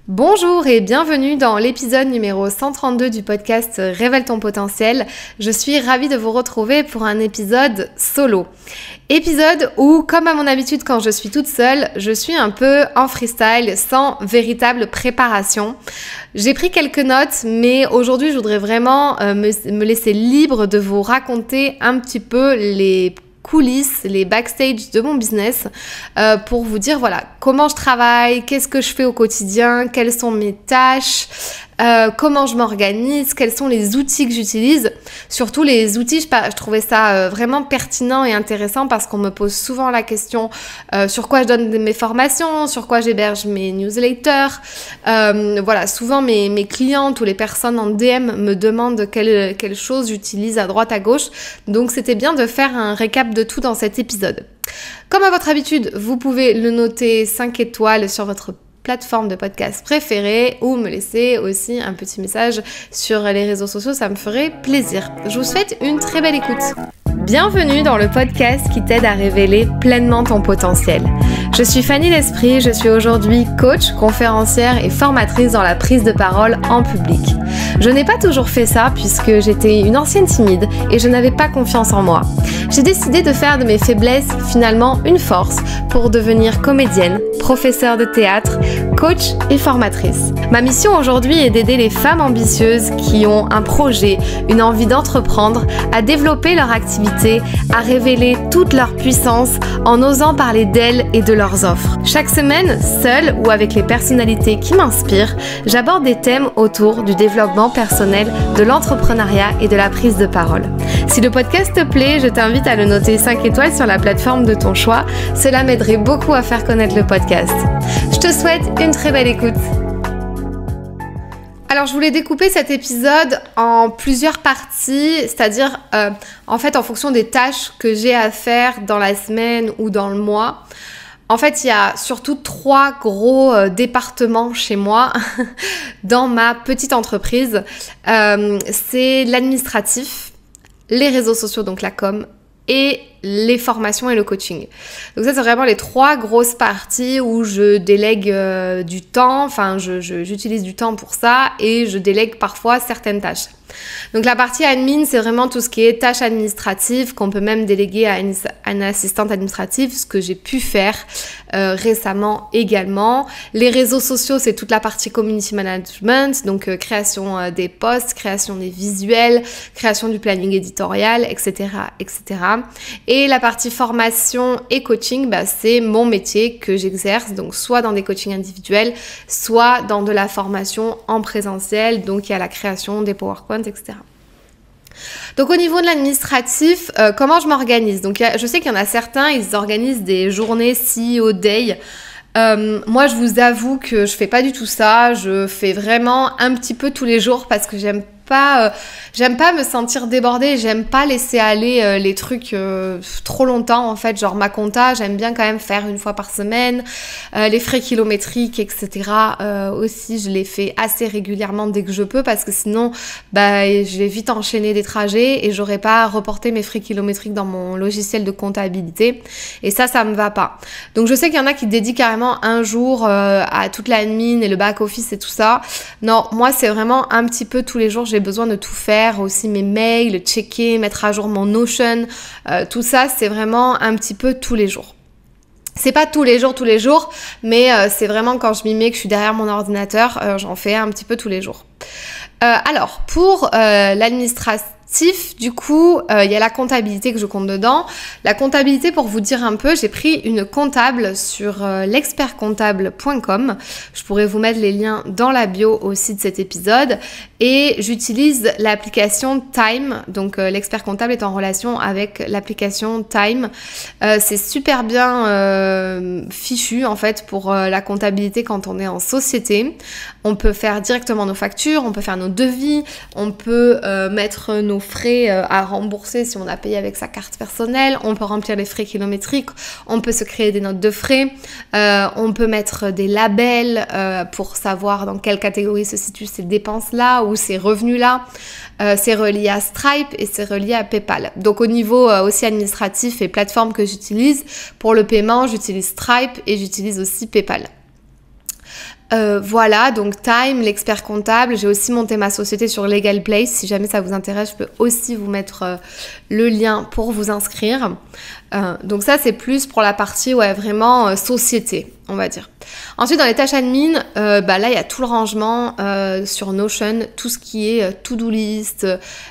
Bonjour et bienvenue dans l'épisode numéro 132 du podcast Révèle ton potentiel. Je suis ravie de vous retrouver pour un épisode solo. Épisode où, comme à mon habitude quand je suis toute seule, je suis un peu en freestyle sans véritable préparation. J'ai pris quelques notes, mais aujourd'hui je voudrais vraiment me laisser libre de vous raconter un petit peu les coulisses, les backstage de mon business pour vous dire voilà comment je travaille, qu'est-ce que je fais au quotidien, quelles sont mes tâches, comment je m'organise, quels sont les outils que j'utilise. Surtout les outils, je trouvais ça vraiment pertinent et intéressant parce qu'on me pose souvent la question sur quoi je donne mes formations, sur quoi j'héberge mes newsletters. Voilà, souvent mes clientes ou les personnes en DM me demandent quelles choses j'utilise à droite à gauche. Donc c'était bien de faire un récap de tout dans cet épisode. Comme à votre habitude, vous pouvez le noter 5 étoiles sur votre plateforme de podcast préférée ou me laisser aussi un petit message sur les réseaux sociaux, ça me ferait plaisir. Je vous souhaite une très belle écoute. Bienvenue dans le podcast qui t'aide à révéler pleinement ton potentiel. Je suis Fanny L'Esprit, je suis aujourd'hui coach, conférencière et formatrice dans la prise de parole en public. Je n'ai pas toujours fait ça puisque j'étais une ancienne timide et je n'avais pas confiance en moi. J'ai décidé de faire de mes faiblesses finalement une force pour devenir comédienne, professeure de théâtre, coach et formatrice. Ma mission aujourd'hui est d'aider les femmes ambitieuses qui ont un projet, une envie d'entreprendre, à développer leur activité, à révéler toute leur puissance en osant parler d'elles et de leurs offres. Chaque semaine, seule ou avec les personnalités qui m'inspirent, j'aborde des thèmes autour du développement personnel, de l'entrepreneuriat et de la prise de parole. Si le podcast te plaît, je t'invite à le noter 5 étoiles sur la plateforme de ton choix. Cela m'aiderait beaucoup à faire connaître le podcast. Je te souhaite une très belle écoute. Alors, je voulais découper cet épisode en plusieurs parties, c'est-à-dire en fait en fonction des tâches que j'ai à faire dans la semaine ou dans le mois. En fait, il y a surtout 3 gros départements chez moi dans ma petite entreprise. C'est l'administratif, les réseaux sociaux, donc la com, et les formations et le coaching. Donc ça, c'est vraiment les 3 grosses parties où je délègue du temps, enfin j'utilise du temps pour ça et je délègue parfois certaines tâches. Donc la partie admin, c'est vraiment tout ce qui est tâches administratives qu'on peut même déléguer à une assistante administrative, ce que j'ai pu faire récemment également. Les réseaux sociaux, c'est toute la partie community management, donc création des posts, création des visuels, création du planning éditorial, etc., etc. Et la partie formation et coaching, c'est mon métier que j'exerce, donc soit dans des coachings individuels, soit dans de la formation en présentiel, donc il y a la création des PowerPoint, etc. Donc au niveau de l'administratif, comment je m'organise? Donc je sais qu'il y en a certains, ils organisent des journées CEO Day. Moi, je vous avoue que je fais pas du tout ça. Je fais vraiment un petit peu tous les jours parce que j'aime pas me sentir débordée, j'aime pas laisser aller les trucs trop longtemps en fait, genre ma compta, j'aime bien quand même faire une fois par semaine, les frais kilométriques, etc. Aussi, je les fais assez régulièrement dès que je peux parce que sinon, je vais vite enchaîner des trajets et j'aurais pas reporté mes frais kilométriques dans mon logiciel de comptabilité et ça me va pas. Donc je sais qu'il y en a qui dédient carrément un jour à toute l'admin et le back office et tout ça. Non, moi c'est vraiment un petit peu tous les jours. J'ai besoin de tout faire, aussi mes mails, checker, mettre à jour mon Notion, tout ça c'est vraiment un petit peu tous les jours. C'est pas tous les jours, mais c'est vraiment quand je m'y mets, que je suis derrière mon ordinateur, j'en fais un petit peu tous les jours. Alors, pour l'administration, du coup, il y a la comptabilité que je compte dedans. La comptabilité, pour vous dire un peu, j'ai pris une comptable sur l'expertcomptable.com. Je pourrais vous mettre les liens dans la bio aussi de cet épisode. Et j'utilise l'application Time. Donc, l'expert comptable est en relation avec l'application Time. C'est super bien fichu, en fait, pour la comptabilité quand on est en société. On peut faire directement nos factures, on peut faire nos devis, on peut mettre nos frais à rembourser si on a payé avec sa carte personnelle, on peut remplir les frais kilométriques, on peut se créer des notes de frais, on peut mettre des labels pour savoir dans quelle catégorie se situent ces dépenses-là ou ces revenus-là. C'est relié à Stripe et c'est relié à PayPal. Donc au niveau aussi administratif et plateforme que j'utilise, pour le paiement, j'utilise Stripe et j'utilise aussi PayPal. Voilà, donc Time, l'expert comptable. J'ai aussi monté ma société sur Legal Place. Si jamais ça vous intéresse, je peux aussi vous mettre le lien pour vous inscrire. Donc ça, c'est plus pour la partie vraiment société, on va dire. Ensuite, dans les tâches admin, là, il y a tout le rangement sur Notion, tout ce qui est to-do list,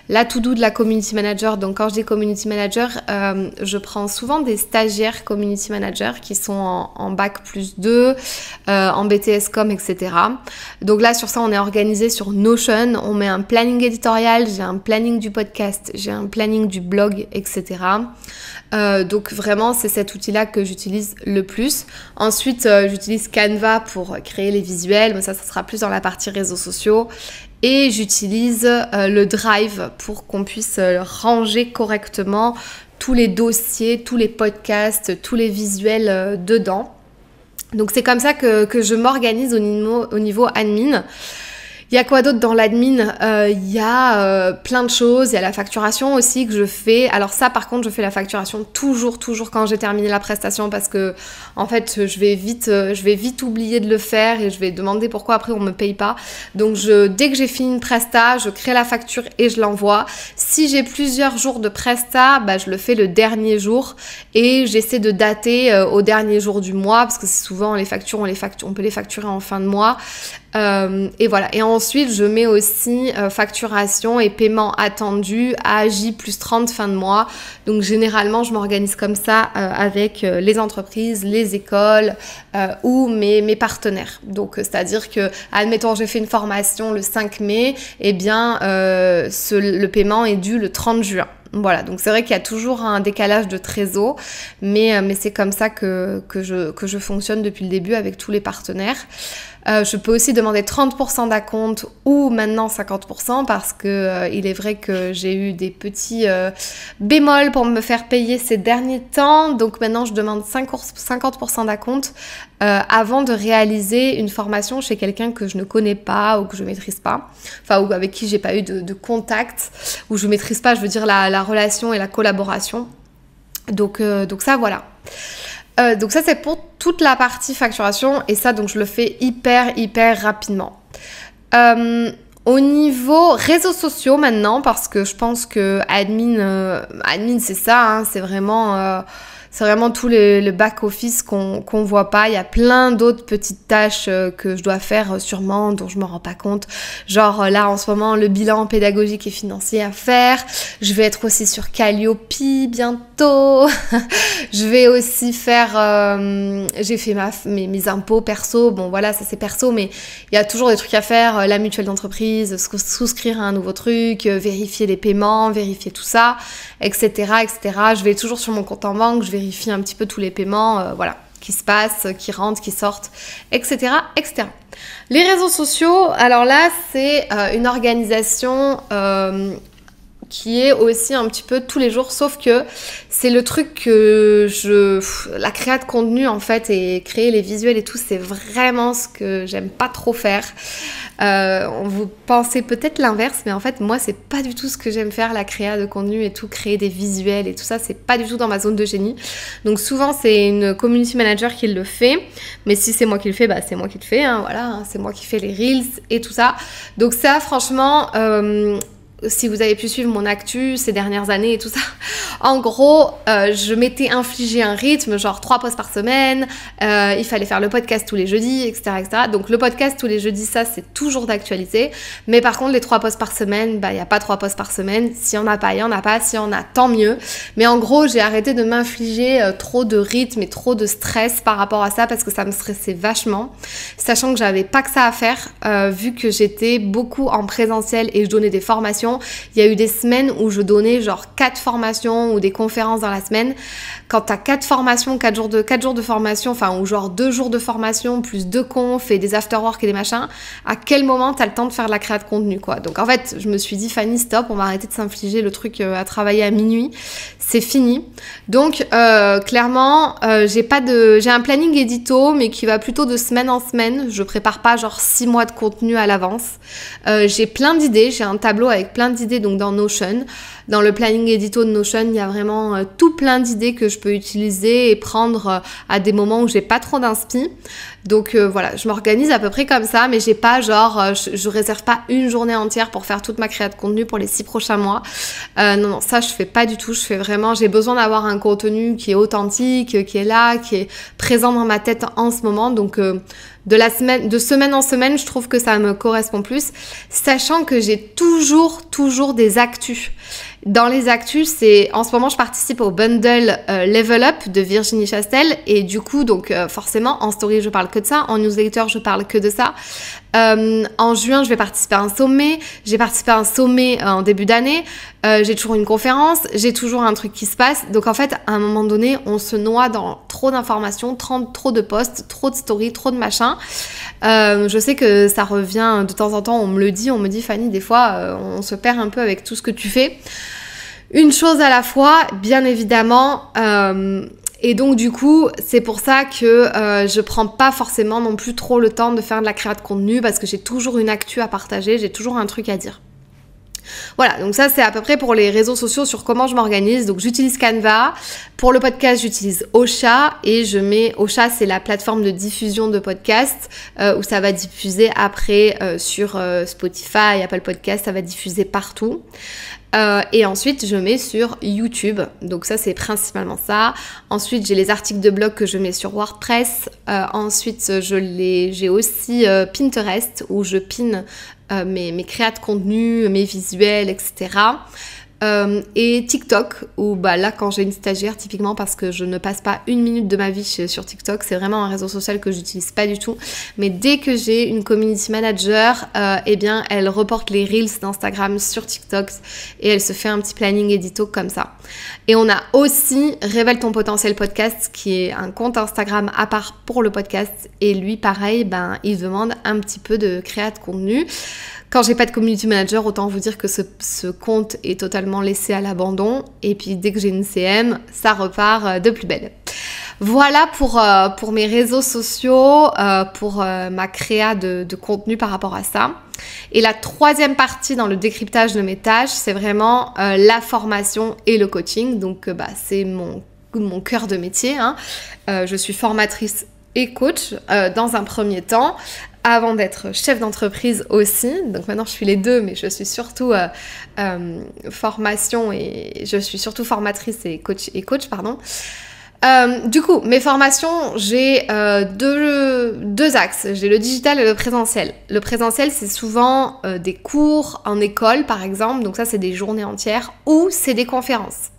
la to-do de la community manager. Donc quand je dis community manager, je prends souvent des stagiaires community manager qui sont en bac plus 2, en BTS com, etc. Donc là, sur ça, on est organisé sur Notion. On met un planning éditorial, j'ai un planning du podcast, j'ai un planning du blog, etc. Donc vraiment, c'est cet outil-là que j'utilise le plus. Ensuite, j'utilise Canva pour créer les visuels, mais ça sera plus dans la partie réseaux sociaux. Et j'utilise le Drive pour qu'on puisse ranger correctement tous les dossiers, tous les podcasts, tous les visuels dedans. Donc c'est comme ça que je m'organise au niveau admin. Il y a quoi d'autre dans l'admin? Il y a plein de choses. Il y a la facturation aussi que je fais. Alors ça, par contre, je fais la facturation toujours quand j'ai terminé la prestation parce que en fait, je vais vite oublier de le faire et je vais demander pourquoi après on me paye pas. Donc dès que j'ai fini une presta, je crée la facture et je l'envoie. Si j'ai plusieurs jours de presta, je le fais le dernier jour et j'essaie de dater au dernier jour du mois parce que c'est souvent les factures, on peut les facturer en fin de mois. Et voilà. Et ensuite, je mets aussi facturation et paiement attendu à J+30 fin de mois. Donc, généralement, je m'organise comme ça avec les entreprises, les écoles ou mes partenaires. Donc, c'est-à-dire que, admettons, j'ai fait une formation le 5 mai, eh bien, le paiement est dû le 30 juin. Voilà, donc c'est vrai qu'il y a toujours un décalage de trésor, mais c'est comme ça que je fonctionne depuis le début avec tous les partenaires. Je peux aussi demander 30% d'acompte ou maintenant 50% parce que il est vrai que j'ai eu des petits bémols pour me faire payer ces derniers temps. Donc maintenant, je demande 50% d'acompte avant de réaliser une formation chez quelqu'un que je ne connais pas ou que je maîtrise pas. Enfin, ou avec qui j'ai pas eu de contact, ou je maîtrise pas, je veux dire la relation et la collaboration. Donc ça, voilà. Donc ça, c'est pour toute la partie facturation et ça, donc je le fais hyper rapidement. Au niveau réseaux sociaux maintenant, parce que je pense que admin c'est ça, hein, c'est vraiment tout le back-office qu'on voit pas. Il y a plein d'autres petites tâches que je dois faire sûrement, dont je me rends pas compte. Genre là, en ce moment, le bilan pédagogique et financier à faire. Je vais être aussi sur Calliope bientôt. Je vais aussi faire... j'ai fait mes impôts perso. Bon, voilà, ça c'est perso, mais il y a toujours des trucs à faire. La mutuelle d'entreprise, souscrire à un nouveau truc, vérifier les paiements, vérifier tout ça, etc., etc. Je vais toujours sur mon compte en banque, je vérifie un petit peu tous les paiements, voilà, qui se passent, qui rentrent, qui sortent, etc., etc. Les réseaux sociaux, alors là, c'est une organisation qui est aussi un petit peu tous les jours, sauf que c'est le truc que la créa de contenu en fait et créer les visuels et tout, c'est vraiment ce que j'aime pas trop faire. Vous pensez peut-être l'inverse, mais en fait moi c'est pas du tout ce que j'aime faire, la créa de contenu et tout, créer des visuels et tout ça, c'est pas du tout dans ma zone de génie. Donc souvent c'est une community manager qui le fait, mais si c'est moi qui le fais, c'est moi qui le fais, hein, voilà, hein, c'est moi qui fais les reels et tout ça. Donc ça franchement... si vous avez pu suivre mon actu ces dernières années et tout ça, en gros, je m'étais infligé un rythme, genre 3 posts par semaine, il fallait faire le podcast tous les jeudis, etc., etc. Donc le podcast tous les jeudis, ça c'est toujours d'actualité, mais par contre les 3 posts par semaine, il n'y a pas 3 posts par semaine, s'il n'y en a pas, il n'y en a pas, s'il y en a, tant mieux. Mais en gros, j'ai arrêté de m'infliger trop de rythme et trop de stress par rapport à ça, parce que ça me stressait vachement, sachant que j'avais pas que ça à faire, vu que j'étais beaucoup en présentiel et je donnais des formations. Il y a eu des semaines où je donnais genre 4 formations ou des conférences dans la semaine. Quand t'as 4 formations, 4 jours de formation, enfin, ou genre 2 jours de formation, plus 2 confs et des afterwork et des machins, à quel moment t'as le temps de faire de la créa de contenu, quoi. Donc en fait, je me suis dit, Fanny, stop, on va arrêter de s'infliger le truc à travailler à minuit. C'est fini. Donc clairement, j'ai un planning édito, mais qui va plutôt de semaine en semaine. Je prépare pas genre 6 mois de contenu à l'avance. J'ai plein d'idées, j'ai un tableau avec plein d'idées donc dans Notion. Dans le planning édito de Notion, il y a vraiment tout plein d'idées que je peux utiliser et prendre à des moments où j'ai pas trop d'inspi. Donc voilà, je m'organise à peu près comme ça, mais j'ai pas genre, je réserve pas une journée entière pour faire toute ma création de contenu pour les 6 prochains mois. Non, ça je fais pas du tout. Je fais vraiment, j'ai besoin d'avoir un contenu qui est authentique, qui est là, qui est présent dans ma tête en ce moment. Donc de semaine en semaine, je trouve que ça me correspond plus, sachant que j'ai toujours des actus. Dans les actus, en ce moment, je participe au bundle Level Up de Virginie Chastel et du coup, donc forcément, en story, je parle que de ça, en newsletter, je parle que de ça. En juin, je vais participer à un sommet. J'ai participé à un sommet en début d'année. J'ai toujours une conférence. J'ai toujours un truc qui se passe. Donc en fait, à un moment donné, on se noie dans trop d'informations, trop de posts, trop de stories, trop de machins. Je sais que ça revient de temps en temps. On me le dit, Fanny, des fois, on se perd un peu avec tout ce que tu fais. Une chose à la fois, bien évidemment. Et donc du coup, c'est pour ça que je prends pas forcément non plus trop le temps de faire de la création de contenu parce que j'ai toujours une actu à partager, j'ai toujours un truc à dire. Voilà, donc ça c'est à peu près pour les réseaux sociaux sur comment je m'organise. Donc j'utilise Canva. Pour le podcast, j'utilise Ocha et je mets... Ocha, c'est la plateforme de diffusion de podcasts où ça va diffuser après sur Spotify, Apple Podcasts, ça va diffuser partout. Et ensuite, je mets sur YouTube. Donc ça, c'est principalement ça. Ensuite, j'ai les articles de blog que je mets sur WordPress. Ensuite, j'ai aussi Pinterest où je pine mes créas de contenu, mes visuels, etc. Et TikTok, où là quand j'ai une stagiaire typiquement, parce que je ne passe pas une minute de ma vie sur TikTok, c'est vraiment un réseau social que j'utilise pas du tout, mais dès que j'ai une community manager, eh bien elle reporte les reels d'Instagram sur TikTok et elle se fait un petit planning édito comme ça. Et on a aussi Révèle ton potentiel podcast qui est un compte Instagram à part pour le podcast et lui pareil, il demande un petit peu de créa de contenu. Quand j'ai pas de community manager, autant vous dire que ce compte est totalement laissé à l'abandon. Et puis dès que j'ai une CM, ça repart de plus belle. Voilà pour mes réseaux sociaux, pour ma créa de contenu par rapport à ça. Et la troisième partie dans le décryptage de mes tâches, c'est vraiment la formation et le coaching. Donc c'est mon cœur de métier. Hein. Je suis formatrice et coach dans un premier temps, avant d'être chef d'entreprise aussi. Donc maintenant je suis les deux, mais je suis surtout je suis surtout formatrice et coach pardon. Du coup, mes formations, j'ai deux axes. J'ai le digital et le présentiel. Le présentiel, c'est souvent des cours en école, par exemple. Donc ça, c'est des journées entières ou c'est des conférences.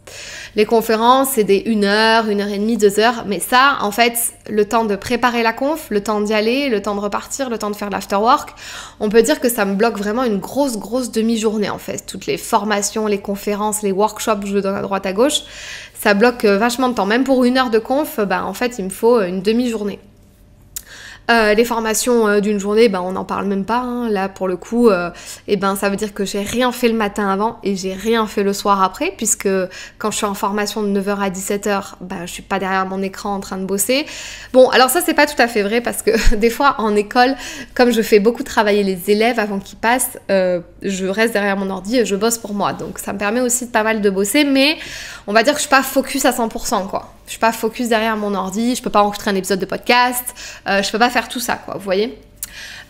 Les conférences, c'est des 1 heure, 1 heure et demie, 2 heures. Mais ça, en fait, le temps de préparer la conf, le temps d'y aller, le temps de repartir, le temps de faire l'afterwork, on peut dire que ça me bloque vraiment une grosse demi-journée, en fait. Toutes les formations, les conférences, les workshops que je donne à droite à gauche, ça bloque vachement de temps. Même pour 1 heure de conf, en fait, il me faut une demi-journée. Les formations d'une journée, on n'en parle même pas. Hein. Là, pour le coup, ça veut dire que j'ai rien fait le matin avant et j'ai rien fait le soir après, puisque quand je suis en formation de 9h à 17h, je suis pas derrière mon écran en train de bosser. Bon, alors ça, c'est pas tout à fait vrai, parce que des fois, en école, comme je fais beaucoup travailler les élèves avant qu'ils passent, je reste derrière mon ordi et je bosse pour moi. Donc, ça me permet aussi de pas mal de bosser, mais on va dire que je suis pas focus à 100%, quoi. Je suis pas focus derrière mon ordi, je peux pas enregistrer un épisode de podcast, je peux pas faire tout ça, quoi, vous voyez.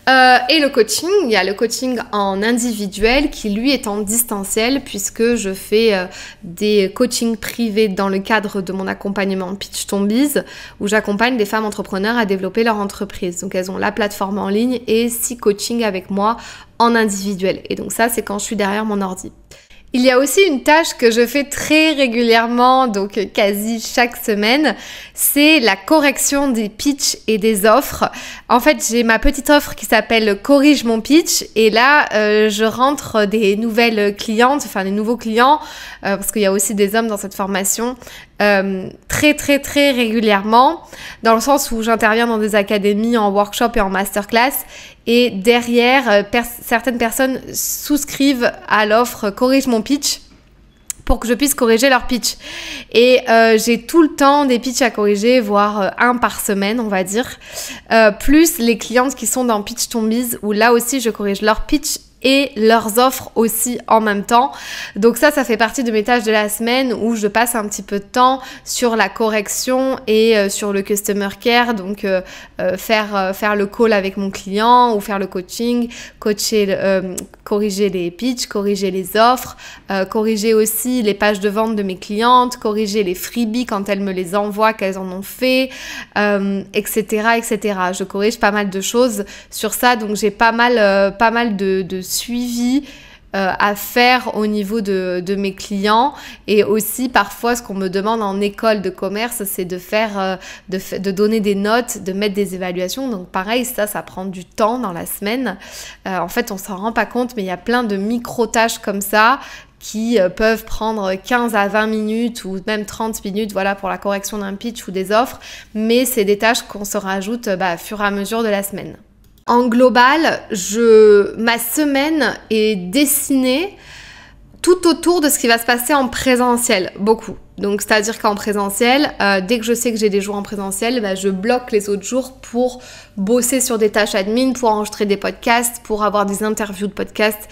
Et le coaching, il y a le coaching en individuel qui lui est en distanciel, puisque je fais des coachings privés dans le cadre de mon accompagnement Pitch ton Biz, où j'accompagne des femmes entrepreneurs à développer leur entreprise. Donc elles ont la plateforme en ligne et 6 coachings avec moi en individuel. Et donc ça, c'est quand je suis derrière mon ordi. Il y a aussi une tâche que je fais très régulièrement, donc quasi chaque semaine, c'est la correction des pitchs et des offres. En fait, j'ai ma petite offre qui s'appelle « Corrige mon pitch » et là, je rentre des nouvelles clientes, enfin des nouveaux clients, parce qu'il y a aussi des hommes dans cette formation, très régulièrement, dans le sens où j'interviens dans des académies, en workshop et en masterclass. Et derrière, certaines personnes souscrivent à l'offre « Corrige mon pitch » pour que je puisse corriger leur pitch. Et j'ai tout le temps des pitchs à corriger, voire un par semaine, on va dire. Plus les clientes qui sont dans Pitch ton Biz, où là aussi je corrige leur pitch et leurs offres aussi en même temps. Donc ça fait partie de mes tâches de la semaine où je passe un petit peu de temps sur la correction et sur le customer care, donc faire le call avec mon client ou faire le coaching, corriger les pitchs, corriger les offres, corriger aussi les pages de vente de mes clientes, corriger les freebies quand elles me les envoient, qu'elles en ont fait, etc., etc. Je corrige pas mal de choses sur ça, donc j'ai pas mal de suivi à faire au niveau de mes clients. Et aussi parfois ce qu'on me demande en école de commerce, c'est de faire de donner des notes, de mettre des évaluations. Donc pareil, ça prend du temps dans la semaine. En fait on s'en rend pas compte, mais il y a plein de micro-tâches comme ça qui peuvent prendre 15 à 20 minutes ou même 30 minutes, voilà, pour la correction d'un pitch ou des offres. Mais c'est des tâches qu'on se rajoute au fur et à mesure de la semaine. En global, ma semaine est dessinée tout autour de ce qui va se passer en présentiel, beaucoup. Donc, c'est-à-dire qu'en présentiel, dès que je sais que j'ai des jours en présentiel, je bloque les autres jours pour bosser sur des tâches admin, pour enregistrer des podcasts, pour avoir des interviews de podcasts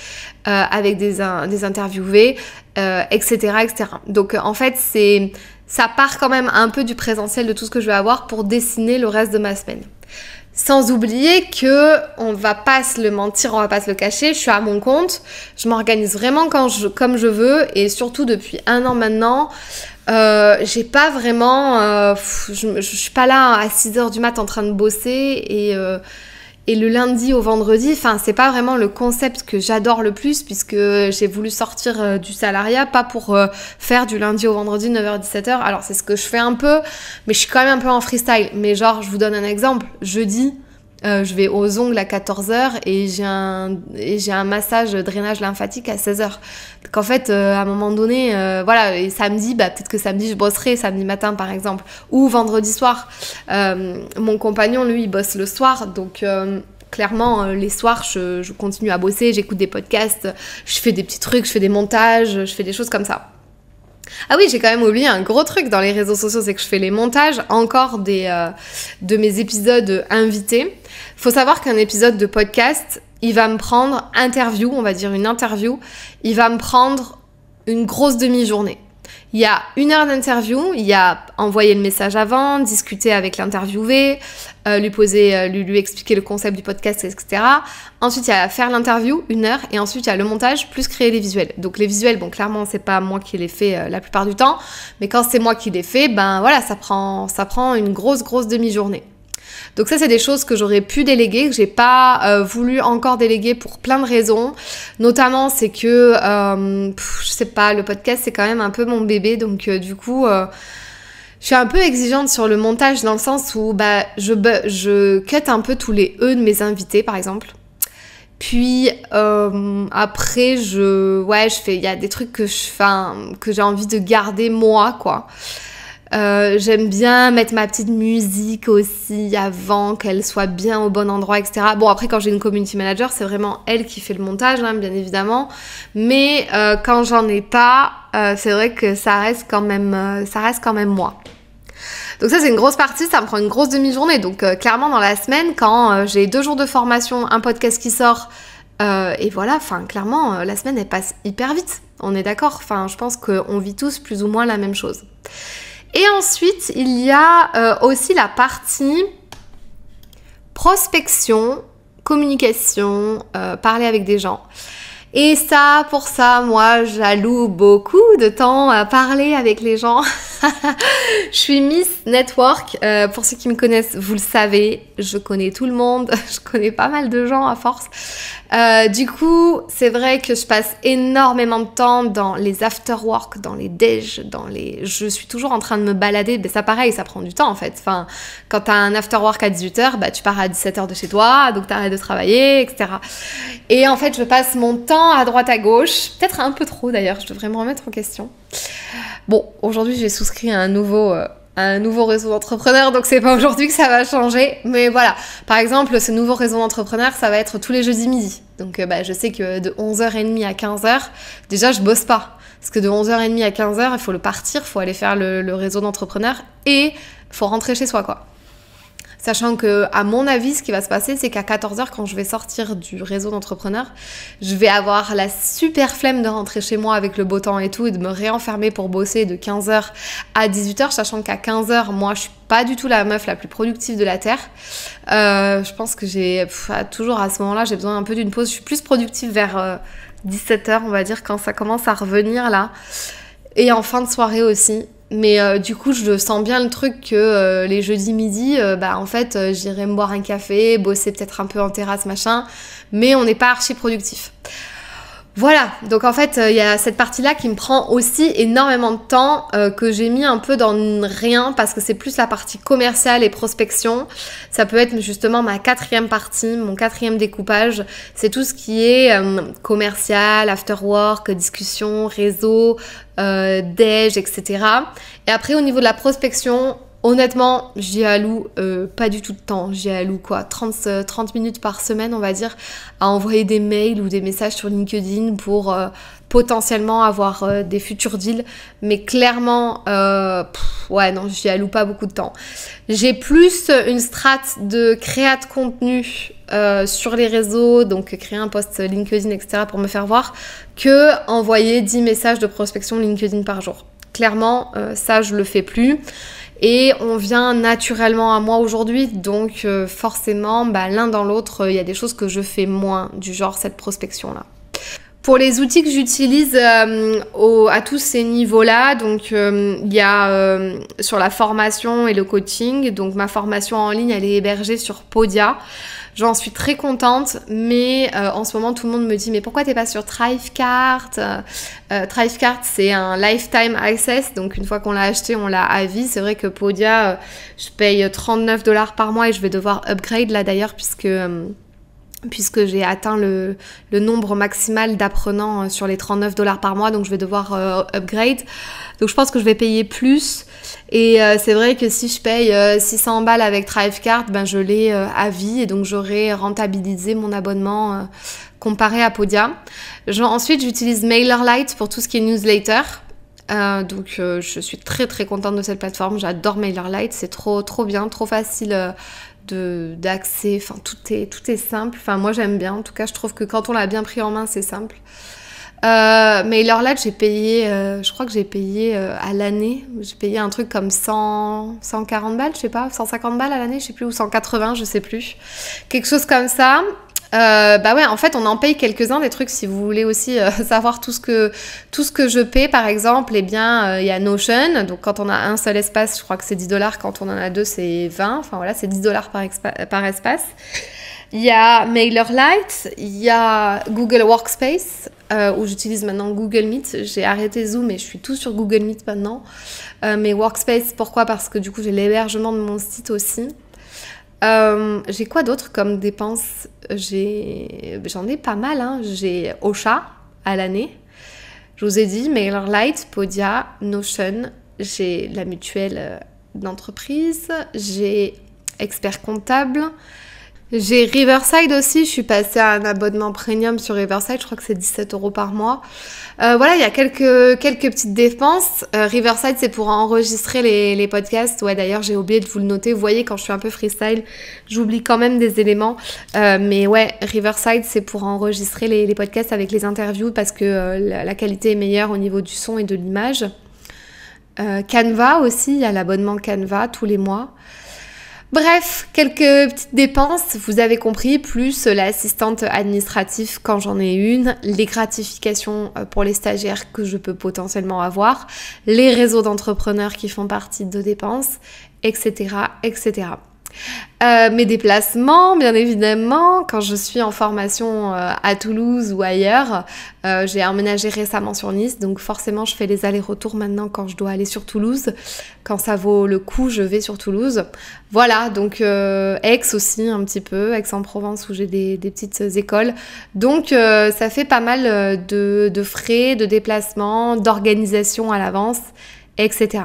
avec des interviewés, etc., etc. Donc, en fait, ça part quand même un peu du présentiel de tout ce que je vais avoir pour dessiner le reste de ma semaine. Sans oublier que, on va pas se le mentir, on va pas se le cacher, je suis à mon compte, je m'organise vraiment comme je veux, et surtout depuis 1 an maintenant, j'ai pas vraiment, je suis pas là à 6h du mat en train de bosser, et le lundi au vendredi, enfin c'est pas vraiment le concept que j'adore le plus, puisque j'ai voulu sortir du salariat, pas pour faire du lundi au vendredi 9h-17h. Alors c'est ce que je fais un peu, mais je suis quand même un peu en freestyle. Mais genre, je vous donne un exemple, jeudi, je vais aux ongles à 14h et j'ai un massage drainage lymphatique à 16h. Donc en fait, à un moment donné, voilà, et samedi, peut-être que samedi je bosserai, samedi matin par exemple, ou vendredi soir. Mon compagnon, lui, il bosse le soir, donc clairement, les soirs, je continue à bosser, j'écoute des podcasts, je fais des petits trucs, je fais des montages, je fais des choses comme ça. Ah oui, j'ai quand même oublié un gros truc dans les réseaux sociaux, c'est que je fais les montages encore de mes épisodes invités. Faut savoir qu'un épisode de podcast, il va me prendre on va dire une interview, il va me prendre une grosse demi-journée. Il y a 1 heure d'interview, il y a envoyer le message avant, discuter avec l'interviewé, lui expliquer le concept du podcast, etc. Ensuite, il y a faire l'interview, 1 heure, et ensuite, il y a le montage, plus créer les visuels. Donc, les visuels, bon, clairement, c'est pas moi qui les fais la plupart du temps, mais quand c'est moi qui les fais, voilà, ça prend une grosse demi-journée. Donc ça, c'est des choses que j'aurais pu déléguer, que j'ai pas voulu encore déléguer pour plein de raisons. Notamment, c'est que, je sais pas, le podcast, c'est quand même un peu mon bébé. Donc du coup, je suis un peu exigeante sur le montage dans le sens où je cut un peu tous les E de mes invités, par exemple. Puis après, il y a des trucs que j'ai envie de garder moi, quoi. J'aime bien mettre ma petite musique aussi avant qu'elle soit bien au bon endroit, etc. Bon, après, quand j'ai une community manager, c'est vraiment elle qui fait le montage, hein, bien évidemment. Mais quand j'en ai pas, c'est vrai que ça reste quand même moi. Donc ça, c'est une grosse partie, ça me prend une grosse demi-journée. Donc clairement, dans la semaine, quand j'ai 2 jours de formation, un podcast qui sort, et voilà, clairement, la semaine, elle passe hyper vite. On est d'accord, je pense qu'on vit tous plus ou moins la même chose. Et ensuite, il y a aussi la partie prospection, communication, parler avec des gens. Et ça, pour ça, moi, j'alloue beaucoup de temps à parler avec les gens. Je suis Miss Network. Pour ceux qui me connaissent, vous le savez, je connais tout le monde. Je connais pas mal de gens à force. Du coup, c'est vrai que je passe énormément de temps dans les after-work, dans les déj, je suis toujours en train de me balader. Mais ça, pareil, ça prend du temps, en fait. Quand t'as un after-work à 18h, tu pars à 17h de chez toi, donc t'arrêtes de travailler, etc. Et en fait, je passe mon temps à droite à gauche, peut-être un peu trop d'ailleurs, je devrais me remettre en question. Bon, aujourd'hui, j'ai souscrit à un nouveau réseau d'entrepreneurs, donc c'est pas aujourd'hui que ça va changer, mais voilà. Par exemple, ce nouveau réseau d'entrepreneurs, ça va être tous les jeudis midi. Donc je sais que de 11h30 à 15h, déjà je bosse pas. Parce que de 11h30 à 15h, il faut il faut aller faire le réseau d'entrepreneurs et il faut rentrer chez soi, quoi. Sachant que, à mon avis, ce qui va se passer, c'est qu'à 14h, quand je vais sortir du réseau d'entrepreneurs, je vais avoir la super flemme de rentrer chez moi avec le beau temps et tout et de me réenfermer pour bosser de 15h à 18h, sachant qu'à 15h, moi, je suis pas du tout la meuf la plus productive de la Terre. Je pense que toujours à ce moment-là, j'ai besoin un peu d'une pause. Je suis plus productive vers 17h, on va dire, quand ça commence à revenir là. Et en fin de soirée aussi. Mais du coup, je sens bien le truc que les jeudis midi, en fait, j'irai me boire un café, bosser peut-être un peu en terrasse, machin. Mais on n'est pas archi productif. Voilà, donc en fait, il y a cette partie-là qui me prend aussi énormément de temps, que j'ai mis un peu dans rien, parce que c'est plus la partie commerciale et prospection. Ça peut être justement ma 4e partie, mon 4e découpage. C'est tout ce qui est commercial, after work, discussion, réseau, déj, etc. Et après, au niveau de la prospection, honnêtement, j'y alloue pas du tout de temps. J'y alloue 30 minutes par semaine, on va dire, à envoyer des mails ou des messages sur LinkedIn pour potentiellement avoir des futurs deals. Mais clairement, non, j'y alloue pas beaucoup de temps. J'ai plus une strate de créa de contenu sur les réseaux, donc créer un post LinkedIn, etc. pour me faire voir, que envoyer 10 messages de prospection LinkedIn par jour. Clairement, ça, je le fais plus. Et on vient naturellement à moi aujourd'hui, donc forcément, l'un dans l'autre, il y a des choses que je fais moins, du genre cette prospection-là. Pour les outils que j'utilise à tous ces niveaux-là, donc il y a sur la formation et le coaching, donc ma formation en ligne, elle est hébergée sur Podia. J'en suis très contente, mais en ce moment, tout le monde me dit « Mais pourquoi t'es pas sur Thrivecart ?» Thrivecart, c'est un lifetime access, donc une fois qu'on l'a acheté, on l'a à vie. C'est vrai que Podia, je paye 39$ par mois et je vais devoir upgrade là d'ailleurs, puisque j'ai atteint le nombre maximal d'apprenants sur les 39$ par mois, donc je vais devoir upgrade. Donc je pense que je vais payer plus. Et c'est vrai que si je paye 600 balles avec Thrivecart, je l'ai à vie et donc j'aurai rentabilisé mon abonnement comparé à Podia. Ensuite, j'utilise MailerLite pour tout ce qui est newsletter. Donc je suis très très contente de cette plateforme. J'adore MailerLite, c'est trop bien, trop facile d'accès, enfin tout est simple, enfin moi j'aime bien, en tout cas je trouve que quand on l'a bien pris en main c'est simple. MailerLite j'ai payé, je crois que j'ai payé à l'année, j'ai payé un truc comme 140 balles, je sais pas, 150 balles à l'année, je sais plus, ou 180, je sais plus, quelque chose comme ça. En fait on en paye quelques-uns des trucs si vous voulez aussi savoir tout ce que je paie par exemple. Il y a Notion, donc quand on a un seul espace je crois que c'est 10$, quand on en a deux c'est 20, enfin voilà c'est 10$ par espace. Il y a MailerLite, il y a Google Workspace où j'utilise maintenant Google Meet. J'ai arrêté Zoom et je suis tout sur Google Meet maintenant, mais Workspace pourquoi? Parce que du coup j'ai l'hébergement de mon site aussi. J'ai quoi d'autre comme dépenses? J'en ai pas mal, hein. J'ai Ocha à l'année. Je vous ai dit, MailerLite, Podia, Notion. J'ai la mutuelle d'entreprise. J'ai Expert Comptable. J'ai Riverside aussi, je suis passée à un abonnement premium sur Riverside, je crois que c'est 17€ par mois. Voilà, il y a quelques petites dépenses. Riverside, c'est pour enregistrer les podcasts. Ouais, d'ailleurs, j'ai oublié de vous le noter. Vous voyez, quand je suis un peu freestyle, j'oublie quand même des éléments. Mais ouais, Riverside, c'est pour enregistrer les podcasts avec les interviews parce que la qualité est meilleure au niveau du son et de l'image. Canva aussi, il y a l'abonnement Canva tous les mois. Bref, quelques petites dépenses, vous avez compris, plus l'assistante administrative quand j'en ai une, les gratifications pour les stagiaires que je peux potentiellement avoir, les réseaux d'entrepreneurs qui font partie de dépenses, etc., etc. Mes déplacements, bien évidemment, quand je suis en formation à Toulouse ou ailleurs, j'ai emménagé récemment sur Nice, donc forcément je fais les allers-retours maintenant quand je dois aller sur Toulouse. Quand ça vaut le coup, je vais sur Toulouse. Voilà, donc Aix aussi un petit peu, Aix-en-Provence où j'ai des petites écoles. Donc ça fait pas mal de frais, de déplacements, d'organisation à l'avance, etc.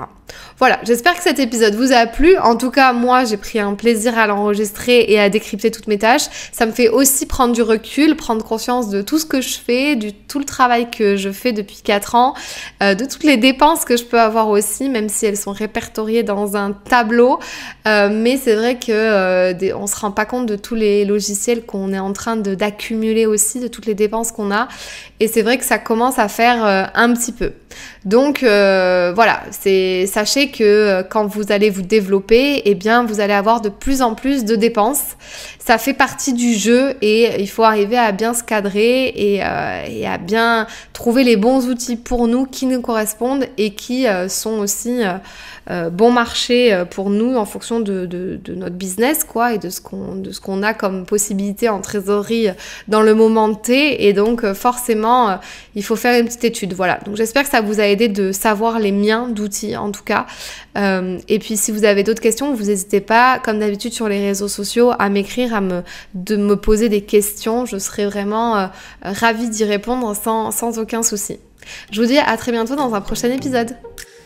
Voilà, j'espère que cet épisode vous a plu. En tout cas, moi, j'ai pris un plaisir à l'enregistrer et à décrypter toutes mes tâches. Ça me fait aussi prendre du recul, prendre conscience de tout ce que je fais, de tout le travail que je fais depuis 4 ans, de toutes les dépenses que je peux avoir aussi, même si elles sont répertoriées dans un tableau. Mais c'est vrai que on se rend pas compte de tous les logiciels qu'on est en train d'accumuler aussi, de toutes les dépenses qu'on a. Et c'est vrai que ça commence à faire un petit peu. Donc voilà, sachez que quand vous allez vous développer, eh bien vous allez avoir de plus en plus de dépenses. Ça fait partie du jeu et il faut arriver à bien se cadrer et à bien trouver les bons outils pour nous qui nous correspondent et qui sont aussi bon marché pour nous en fonction de notre business quoi et de ce qu'on a comme possibilité en trésorerie dans le moment T. Et donc forcément il faut faire une petite étude. Voilà, donc j'espère que ça vous a aidé de savoir les miens d'outils en tout cas. Et puis si vous avez d'autres questions, vous n'hésitez pas, comme d'habitude sur les réseaux sociaux, à m'écrire, de me poser des questions. Je serai vraiment ravie d'y répondre sans aucun souci. Je vous dis à très bientôt dans un prochain épisode.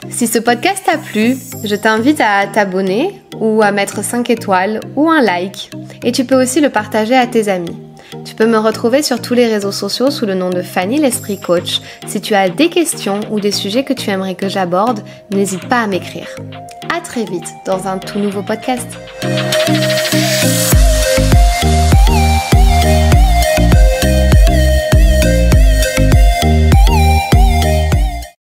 Si ce podcast t'a plu, je t'invite à t'abonner ou à mettre 5 étoiles ou un like. Et tu peux aussi le partager à tes amis. Tu peux me retrouver sur tous les réseaux sociaux sous le nom de Fanny l'Esprit Coach. Si tu as des questions ou des sujets que tu aimerais que j'aborde, n'hésite pas à m'écrire. À très vite dans un tout nouveau podcast.